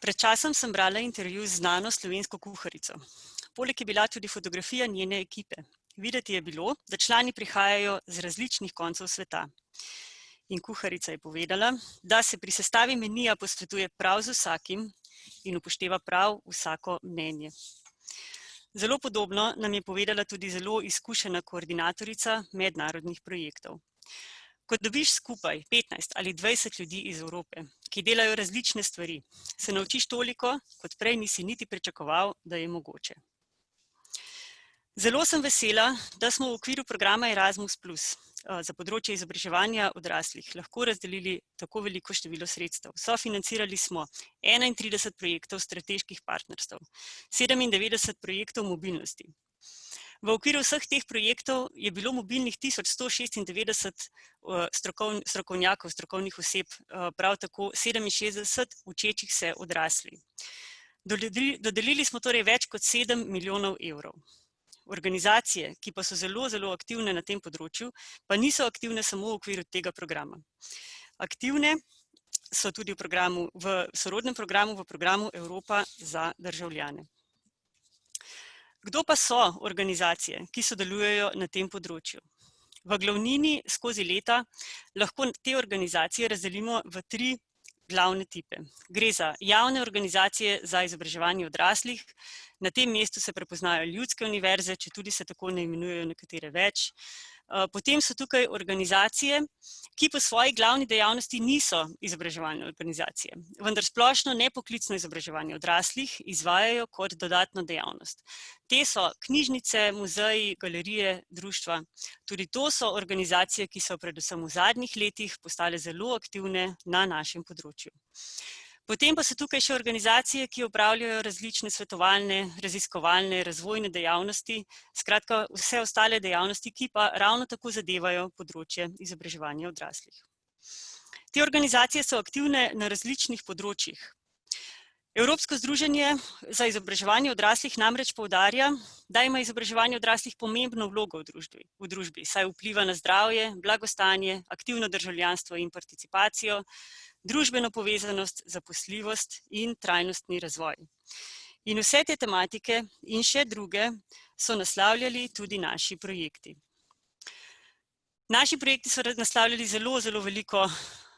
Pred časom sem brala intervju z znano slovensko kuharico. Poleg je bila tudi fotografija njene ekipe. Videti je bilo, da člani prihajajo z različnih koncev sveta. In kuharica je povedala, da se pri sestavi menija posvetuje prav z vsakim in upošteva prav vsako mnenje. Zelo podobno nam je povedala tudi zelo izkušena koordinatorica mednarodnih projektov. Ko dobiš skupaj 15 ali 20 ljudi iz Evrope, ki delajo različne stvari, se naučiš toliko, kot prej nisi niti pričakoval, da je mogoče. Zelo sem vesela, da smo v okviru programa Erasmus+ za področje izobraževanja odraslih lahko razdelili tako veliko število sredstev. Sofinancirali smo 31 projektov strateških partnerstev, 97 projektov mobilnosti. V okviru vseh teh projektov je bilo mobilnih 1196 strokovnjakov, strokovnih oseb, prav tako 67 učečih se odraslih. Dodelili smo torej več kot 7 milijonov evrov. Organizacije, ki pa so zelo aktivne na tem področju, pa niso aktivne samo v okviru tega programa. Aktivne so tudi v sorodnem programu, v programu Evropa za državljane. Kdo pa so organizacije, ki sodelujejo na tem področju? V glavnini skozi leta lahko te organizacije razdelimo v 3 glavne tipe. Gre za javne organizacije za izobraževanje odraslih. Na tem mestu se prepoznajo ljudske univerze, četudi se tako ne imenujejo nekatere več. Potem so tukaj organizacije, ki po svoji glavni dejavnosti niso izobraževalne organizacije, vendar splošno nepoklicno izobraževanje odraslih izvajajo kot dodatno dejavnost. Te so knjižnice, muzeji, galerije, društva. Tudi to so organizacije, ki so predvsem v zadnjih letih postale zelo aktivne na našem področju. Potem pa so tukaj še organizacije, ki opravljajo različne svetovalne, raziskovalne, razvojne dejavnosti, skratka vse ostale dejavnosti, ki pa ravno tako zadevajo področje izobraževanja odraslih. Te organizacije so aktivne na različnih področjih. Evropsko združenje za izobraževanje odraslih namreč poudarja, da ima izobraževanje odraslih pomembno vlogo v družbi, saj vpliva na zdravje, blagostanje, aktivno državljanstvo in participacijo, družbeno povezanost, zaposljivost in trajnostni razvoj. In vse te tematike in še druge so naslavljali tudi naši projekti. Naši projekti so naslavljali zelo veliko,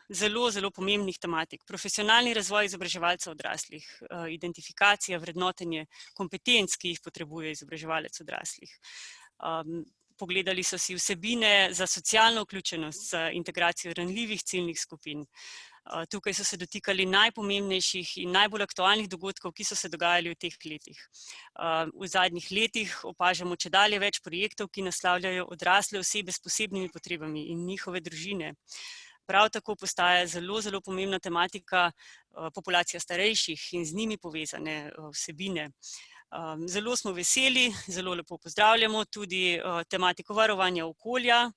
zelo pomembnih tematik. Profesionalni razvoj izobraževalcev odraslih, identifikacija, vrednotenje kompetenc, ki jih potrebuje izobraževalec odraslih. Pogledali so si vsebine za socialno vključenost, za integracijo ranljivih ciljnih skupin. Tukaj so se dotikali najpomembnejših in najbolj aktualnih dogodkov, ki so se dogajali v teh letih. V zadnjih letih opažamo čedalje več projektov, ki naslavljajo odrasle osebe s posebnimi potrebami in njihove družine. Prav tako postaja zelo pomembna tematika populacija starejših in z njimi povezane vsebine. Zelo smo veseli, zelo lepo pozdravljamo tudi tematiko varovanja okolja,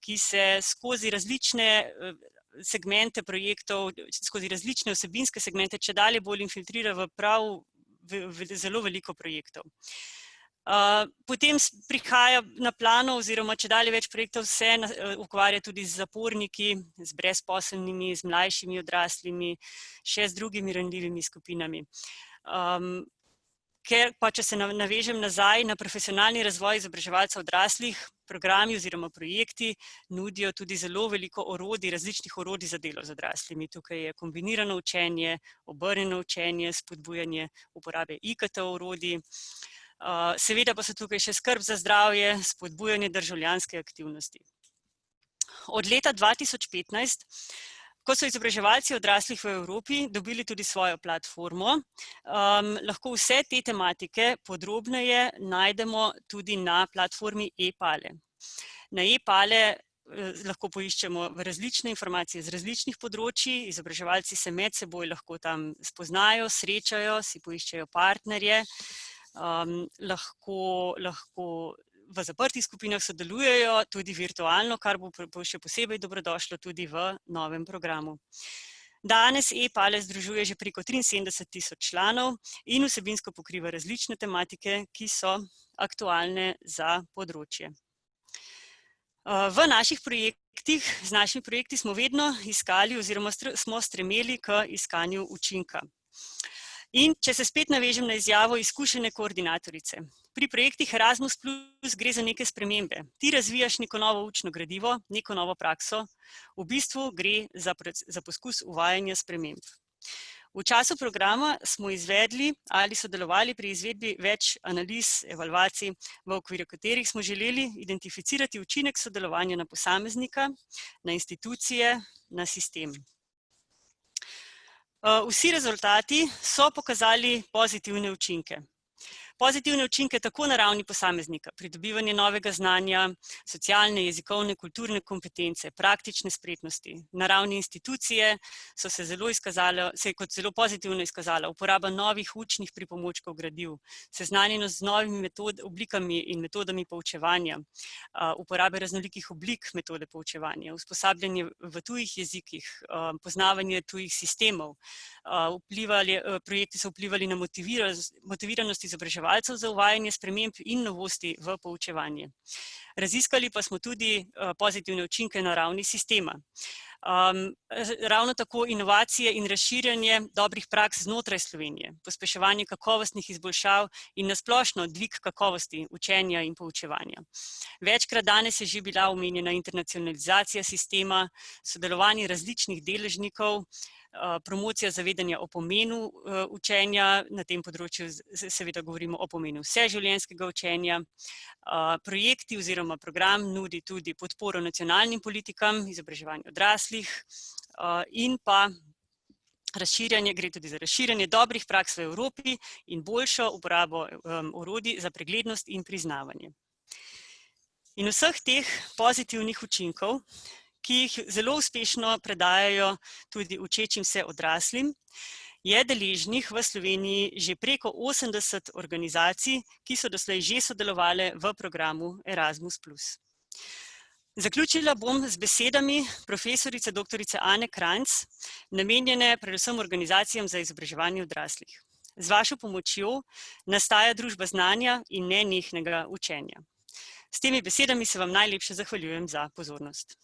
ki se skozi različne segmente projektov, skozi različne vsebinske segmente čedalje bolj infiltrira v zelo veliko projektov. Potem prihaja na plano oziroma čedalje več projektov se ukvarja tudi z zaporniki, z brezposelnimi, z mlajšimi odraslimi, še z drugimi ranljivimi skupinami. Ker pa, če se navežem nazaj na profesionalni razvoj izobraževalcev odraslih, programi oziroma projekti nudijo tudi zelo veliko orodij, različnih orodij za delo z odraslimi. Tukaj je kombinirano učenje, obrnjeno učenje, spodbujanje uporabe IKT orodij. Seveda pa so tukaj še skrb za zdravje, spodbujanje državljanske aktivnosti. Od leta 2015, ko so izobraževalci odraslih v Evropi dobili tudi svojo platformo, lahko vse te tematike podrobneje najdemo tudi na platformi e-Pale. Na e-Pale lahko poiščemo različne informacije z različnih področij, izobraževalci se med seboj lahko tam spoznajo, srečajo, si poiščejo partnerje, lahko v zaprtih skupinah sodelujejo tudi virtualno, kar bo še posebej dobrodošlo tudi v novem programu. Danes e-Pale združuje že preko 73 000 članov in vsebinsko pokriva različne tematike, ki so aktualne za področje. V naših projektih, z našimi projekti smo vedno iskali oziroma smo stremeli k iskanju učinka. In če se spet navežem na izjavo izkušene koordinatorice. Pri projektih Erasmus Plus gre za neke spremembe. Ti razvijaš neko novo učno gradivo, neko novo prakso, v bistvu gre za poskus uvajanja sprememb. V času programa smo izvedli ali sodelovali pri izvedbi več analiz, evalvacij, v okviru katerih smo želeli identificirati učinek sodelovanja na posameznika, na institucije, na sistem. Vsi rezultati so pokazali pozitivne učinke. Pozitivne učinke tako na ravni posameznika, pridobivanje novega znanja, socialne, jezikovne, kulturne kompetence, praktične spretnosti. Na ravni institucije se je kot zelo pozitivno izkazala uporaba novih učnih pripomočkov gradiv, seznanjenost z novimi oblikami in metodami poučevanja, uporabe raznolikih oblik metode poučevanja, usposabljanje v tujih jezikih, poznavanje tujih sistemov. Projekti so vplivali na motiviranost izobraževalcev za uvajanje sprememb in novosti v poučevanje. Raziskali pa smo tudi pozitivne učinke na ravni sistema. Ravno tako inovacije in razširjanje dobrih praks znotraj Slovenije, pospeševanje kakovostnih izboljšav in nasplošno dvig kakovosti učenja in poučevanja. Večkrat danes je že bila omenjena internacionalizacija sistema, sodelovanje različnih deležnikov, promocija zavedanja o pomenu učenja, na tem področju seveda govorimo o pomenu vseživljenjskega učenja. Projekti oziroma program nudi tudi podporo nacionalnim politikam, izobraževanju odraslih in pa gre tudi za razširjanje dobrih praks v Evropi in boljšo uporabo orodij za preglednost in priznavanje. In vseh teh pozitivnih učinkov, ki jih zelo uspešno predajajo tudi učečim se odraslim, je deležnih v Sloveniji že preko 80 organizacij, ki so doslej že sodelovale v programu Erasmus Plus. Zaključila bom z besedami profesorice dr. Ane Kranjc, namenjene predvsem organizacijam za izobraževanje odraslih. Z vašo pomočjo nastaja družba znanja in nenehnega učenja. S temi besedami se vam najlepše zahvaljujem za pozornost.